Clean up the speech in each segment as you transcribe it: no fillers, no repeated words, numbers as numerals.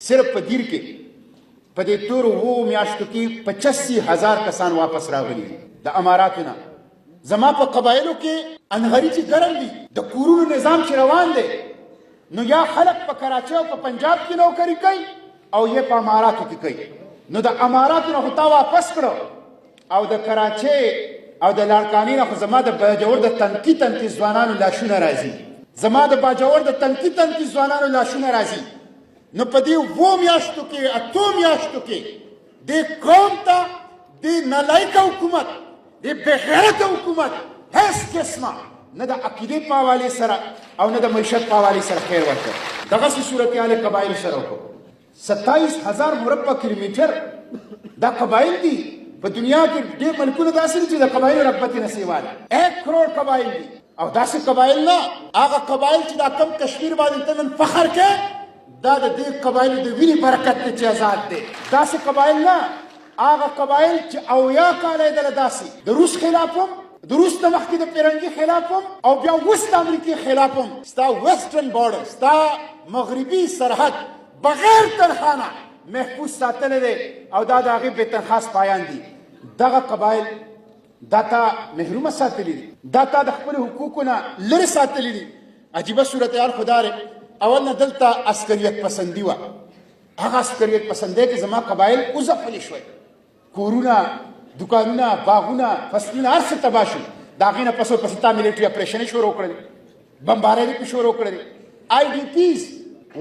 صرف په دیر کې په دې تورو 2 میاشتو کې 85,000 کسان واپس راغلي د اماراتو نه. زما په قبایلو کې انغري چې ګرم دي، د کورونو نظام چې روان دی، نو یا خلق په کراچۍ او په پنجاب کې نوکري کوي او یا په اماراتو کې کوي. نو د اماراتو نه خو تا واپس کړو او د کراچۍ او د لاړکاني نه خو زما د باجوړ د تنکي ځوانانو لاشونه راځي، زما د باجوړ د تنکي ځوانانو لاشونه راځي. نو په دې 2 میاشتو کې 8 میاشتو کې د قوم ته د نالایق حکومت، د بغیرت حکومت هیڅ قسمه نه د عقیدې په حوالې سره او نه د معیشت په حوالې سره خیر ورکړ. دغسې صورتحال قبایلو سره وکړو. 27,000 مربع کیلومیټر دا قبایل دي. په دنیا کې ډېر ملکونه داسې دي چې د قبایلو رغبت یې نصیبه ده. 1 کروڑ قبایل دي او داسې قبایل نه هغه قبایل چې دا کم کشمیر باندې ته نن فخر کې، دا د دې قبایلو د وینې برکت دی چې آزاد دی. داسې قبایل نه هغه قبایل چې 80 کاله یې دله داسې د روس خلاف هم، د روس نه مخکې د پیرنګي خلاف هم او بیا وست امریکې خلاف هم ستا ویسټرن بارډر، ستا مغربي سرحد بغیر تنخانه محفوظ ساتلی دی او دا د هغې بې تنخوا سپایان دي. دغه قبایل دا تا محرومه ساتلی دي، دا تا د خپلو حقوقو نه لرې ساتلی دي. عجیبه صورتحال خو دا دی، اول نه دلته عسکریت پسندي وه. هغه عسکریت پسندۍ کې زما قبایل وځپلي شول، کورونه، دکانونه، باغونه، فصلونه هر څه تباه شول. د هغې نه پس ورپسې تا ملیټري اپریشنې شروع کړلې، بمبارۍ پې شروع کړلې. IDPs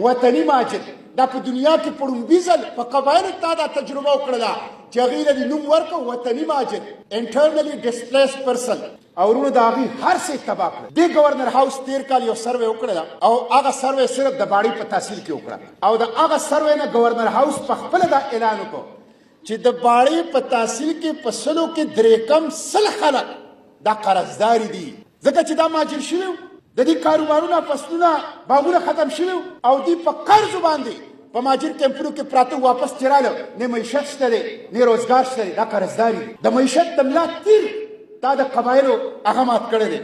وطني مهاجر، دا په دنیا کې په لومړي ځل په قبایلو تا دا تجربه وکړله چې هغې له دې نوم ورکړه وطني مهاجر، انټرنلی ډسپلیسډ پرسن. او ورونو د هغې هر څه یې تباه کړه. دې ګورنر هاوس 13 کال یو سروې وکړله او هغه سروې صرف د باړې په تحصیل کې وکړه او د هغه سروې نه ګورنر هاوس په خپله دا اعلان وکړو چې د باړې په تحصیل کې په 100 کې 3 خلک دا قرضداري دي، ځکه چې دا مهاجر شوي وو، د دې کاروبارونه، فصلونه، باغونه ختم شوي او دوی په قرضو باندې په مهاجر کیمپونو کې پراته واپس چې راله، نه معیشت شته دی نه روزګار شته دی، دا قرضداري دي. د معیشت د ملا تیر دا د قبایلو هغه مات کړی دی.